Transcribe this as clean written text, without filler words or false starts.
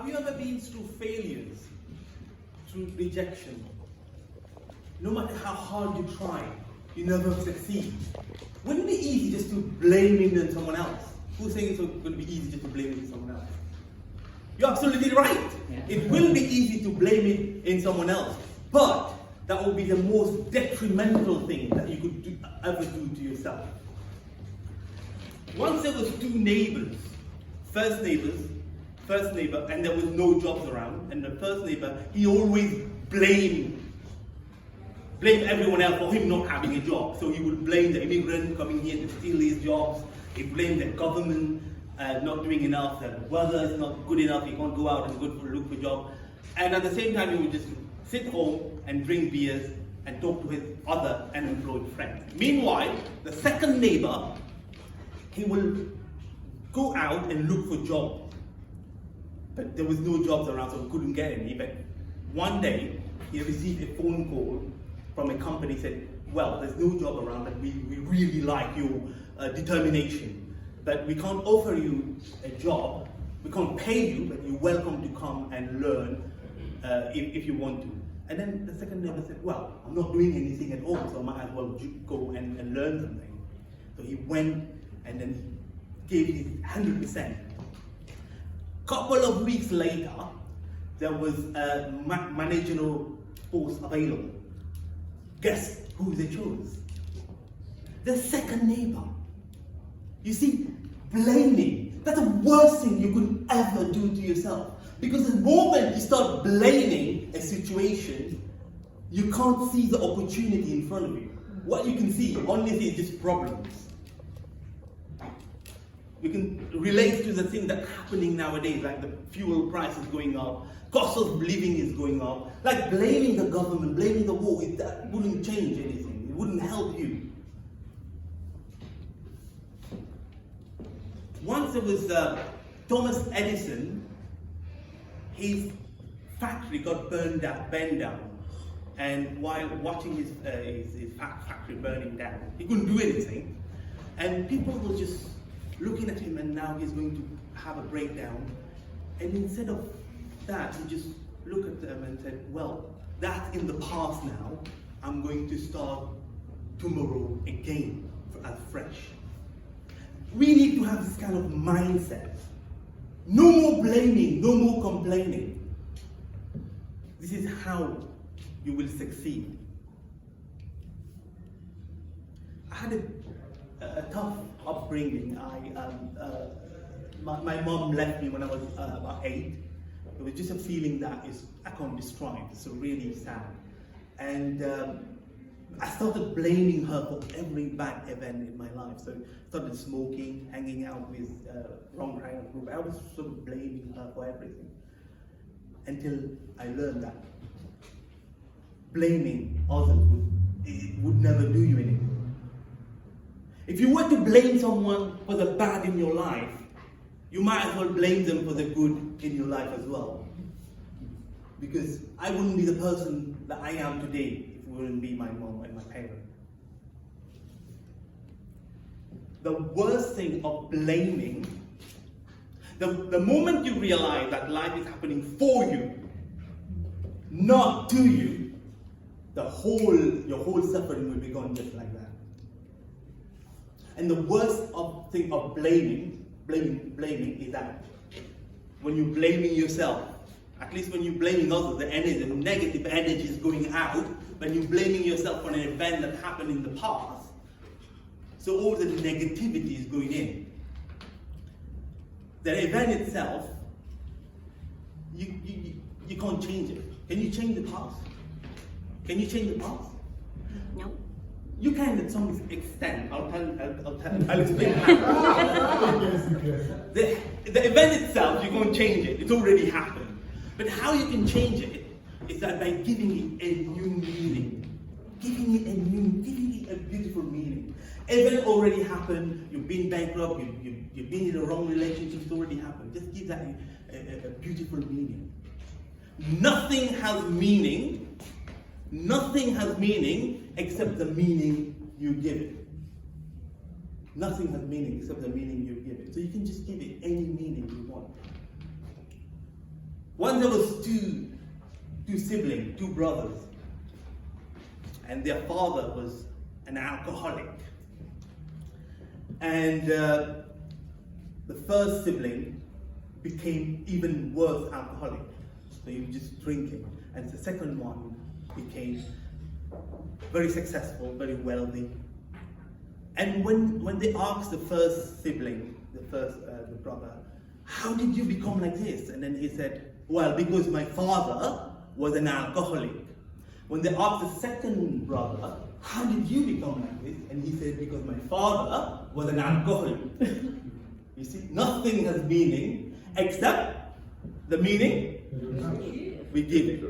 Have you ever been through failures, through rejection? No matter how hard you try, you never succeed. Wouldn't it be easy just to blame it on someone else? Who's saying it's going to be easy just to blame it on someone else? You're absolutely right. It will be easy to blame it in someone else, but that will be the most detrimental thing that you could ever do to yourself. Once there was two neighbors, first neighbor, and there was no jobs around, and the first neighbor, he always blamed everyone else for him not having a job. So he would blame the immigrant coming here to steal his jobs. He blamed the government not doing enough, the weather is not good enough, he can't go out and look for a job. And at the same time, he would just sit home and drink beers and talk to his other unemployed friends. Meanwhile, the second neighbor, he will go out and look for jobs. But there was no jobs around, so he couldn't get any. But one day, he received a phone call from a company said, well, there's no job around, but we really like your determination. But we can't offer you a job, we can't pay you, but you're welcome to come and learn if you want to. And then the second neighbor said, well, I'm not doing anything at all, so I might as well go and learn something. So he went and then he gave his 100%. Couple of weeks later, there was a managerial post available. Guess who they chose? The second neighbor. You see, blaming, that's the worst thing you could ever do to yourself. Because the moment you start blaming a situation, you can't see the opportunity in front of you. What you can see, only see is just problems. We can relate to the things that are happening nowadays, like the fuel price is going up, cost of living is going up. Like blaming the government, blaming the war, that wouldn't change anything. It wouldn't help you. Once there was Thomas Edison, his factory got burned down. And while watching his factory burning down, he couldn't do anything. And people were just looking at him, and now he's going to have a breakdown. And instead of that, he just looked at them and said, well, that's in the past now. I'm going to start tomorrow again as fresh. We need to have this kind of mindset. No more blaming, no more complaining. This is how you will succeed. I had a tough upbringing. My mom left me when I was about 8. It was just a feeling that I can't describe. It's so really sad. And I started blaming her for every bad event in my life. So I started smoking, hanging out with wrong kind of group. I was sort of blaming her for everything. Until I learned that blaming others would never do you anything. If you were to blame someone for the bad in your life, you might as well blame them for the good in your life as well. Because I wouldn't be the person that I am today if it wouldn't be my mom and my parents. The worst thing of blaming, the moment you realize that life is happening for you, not to you, your whole suffering will be gone just like that. And the worst thing of blaming is that when you're blaming yourself, at least when you're blaming others, the negative energy is going out. When you're blaming yourself for an event that happened in the past, so all the negativity is going in. The event itself, you can't change it. Can you change the past? Can you change the past? No. You can to some extent. I'll explain how. The event itself, you can't change it. It's already happened. But how you can change it is that by giving it a new meaning. Giving it a beautiful meaning. Event already happened, you've been bankrupt, you've been in the wrong relationship, it's already happened. Just give that a beautiful meaning. Nothing has meaning except the meaning you give it. Nothing has meaning except the meaning you give it. So you can just give it any meaning you want. Once there was two siblings, two brothers, and their father was an alcoholic. And the first sibling became even worse alcoholic. So he was just drinking. And the second one became very successful, very wealthy. And when they asked the first sibling, the brother, how did you become like this? And then he said, well, because my father was an alcoholic. When they asked the second brother, how did you become like this? And he said, because my father was an alcoholic. You see, nothing has meaning except the meaning we give it.